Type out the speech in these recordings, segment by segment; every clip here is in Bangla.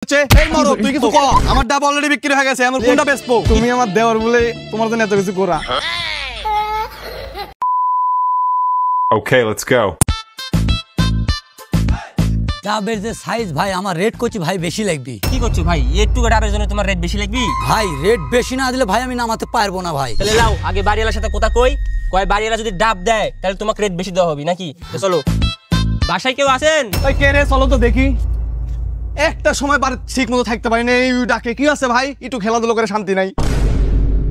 তুই কিছু কর, আমার ডাব অলরেডি বিক্রি হয়ে গেছে, আমার কোনটা বেচবো? তুমি আমার দেওয়ার বলে তোমার জন্য এত কিছু করা। Okay, let's go. ডাবের যে সাইজ ভাই আমার রেট করছি ভাই বেশি লাগবে। কি করছো ভাই? একটু ডাবের জন্য তোমার রেট বেশি লাগবে? ভাই রেট বেশি না দিলে ভাই আমি নামাতে পারবো না ভাই। তাহলে লাও আগে বাড়িওয়ালার সাথে কথা কয় বাড়িওয়ালা যদি ডাব দেয় তাহলে তোমাকে রেট বেশি দেওয়া হবে নাকি? তো চলো, বাসায় কেউ আছেন? ওই কে রে, চলো তো দেখি। একটা সময় বাড়ি ঠিক মতো থাকতে পারি না, এই ডাকে কি আছে ভাই? একটু খেলাধুলো করে শান্তি নাই।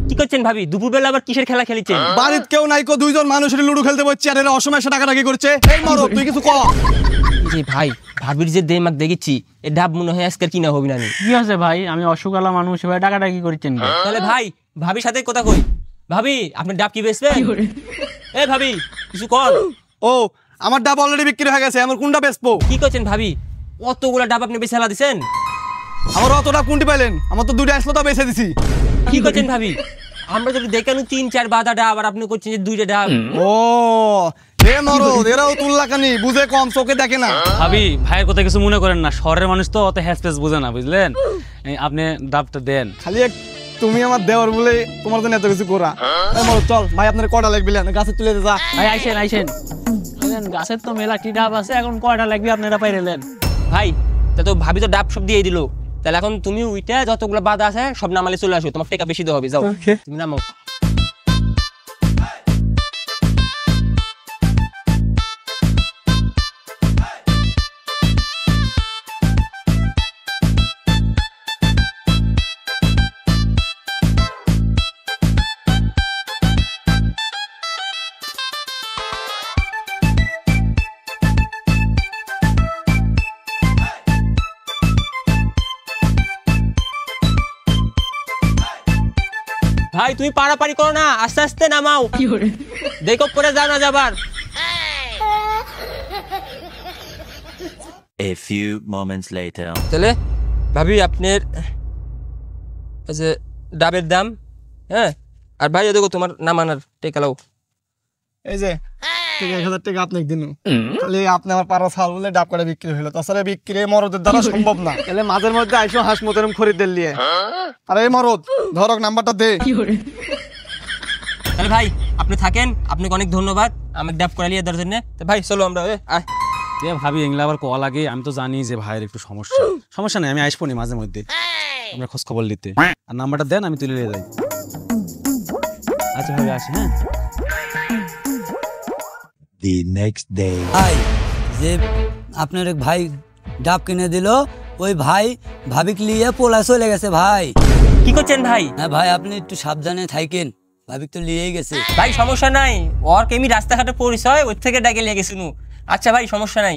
কি করছেন ভাবি? দুপুরবেলা আবার কিসের খেলা খেলিছেন? বাড়িতে কেউ নাই কো, দুইজন মানুষ লুডো খেলতে বসছে আর এরা অসময় এসে ডাকাডাকি করছে। এই মরো, তুই কিছু কর। জি ভাই, ভাবির যে দেমাগ দেখেছি এই ডাব মনে হয় আজকে কিনা হবে না। কি আছে ভাই? আমি অসুখালা মানুষ, ভাই ডাকাডাকি করছেন। তাহলে ভাই ভাবির সাথে কথা কই। ভাবি আপনি ডাব কি বেচবেন? এই ভাবি কিছু কর। ও আমার ডাব অলরেডি বিক্রি হয়ে গেছে, আমার কোনটা বেচবো? কি করছেন ভাবি? অতগুলা ডাব আপনি বেচে ফেলা দিছেন? আমার অত ডাব কোনটি পাইলেন? আমার তো দুইটা আসলো, তো বেচে দিছি। কি করছেন ভাবি? আমরা যদি দেখানো 3-4 বাদা ডাব আর আপনি করছেন যে 2টা ডাব। ও হে মরো, এরাও তুল্লাকানি বুঝে, কম চোখে দেখে না। ভাবি ভাইয়ের কথা কিছু মনে করেন না, শহরের মানুষ তো অত হ্যাসপ্যাস বোঝে না, বুঝলেন? আপনি ডাবটা দেন। খালি তুমি আমার দেওয়ার বলে তোমার জন্য এত কিছু করা। এই মরো চল ভাই, আপনার কয়টা লাগবে? গাছে তুলে যা ভাই আইসেন গাছের তো মেলাটি ডাব আছে, এখন কয়টা লাগবে আপনারা পাইলেন? ভাই তা তো ভাবি তো ডাব সব দিয়ে দিল, তাহলে এখন তুমি উইটা যতগুলো বাদা আছে সব নামালে চলে আসো, তোমার টাকা বেশি দেওয়া হবে। যাও তুমি নামাও। ভাই তুমি পারাপারি করো না, আস্তে আস্তে নামাও, দেখো পরে যাও না যাবার। A few moments later. তাহলে ভাবি আপনার যে ডাবের দাম, হ্যাঁ, আর ভাই দেখো তোমার নামানোর টাকা লাও। এই যে 1000 টাকা আপনাকে দিন, তাহলে আপনি আমার পাড়া ছাল বলে ডাব কাটা বিক্রি হলো। তাছাড়া বিক্রি মরদের দ্বারা সম্ভব না। তাহলে মাঝের মধ্যে আইসো হাঁস মতরম খরিদের লিয়ে। আরে এই মরদ ধরক নাম্বারটা দে। তাহলে ভাই আপনি থাকেন, আপনাকে অনেক ধন্যবাদ আমাকে ডাব করে নিয়ে দেওয়ার জন্য। তো ভাই চলো আমরা আয়। ভাবি এগুলা আবার কল লাগে, আমি তো জানি যে ভাইয়ের একটু সমস্যা নেই, আমি আসবো নি মাঝে মধ্যে আমরা খোঁজ খবর নিতে। আর নাম্বারটা দেন, আমি তুলে নিয়ে যাই। আচ্ছা ভাবি আসি। হ্যাঁ The next day. ভাই যে আপনার এক ভাই ডাব কিনে দিল, ওই ভাই ভাবিকে নিয়ে পোলা চলে গেছে ভাই। কি করছেন ভাই? হ্যাঁ ভাই আপনি একটু সাবধানে থাকেন, ভাবিক তো নিয়েই গেছে। ভাই সমস্যা নাই, ওর কেমি রাস্তাঘাটে পরিচয় ওর থেকে ডাকে নিয়ে গেছিল। আচ্ছা ভাই সমস্যা নাই।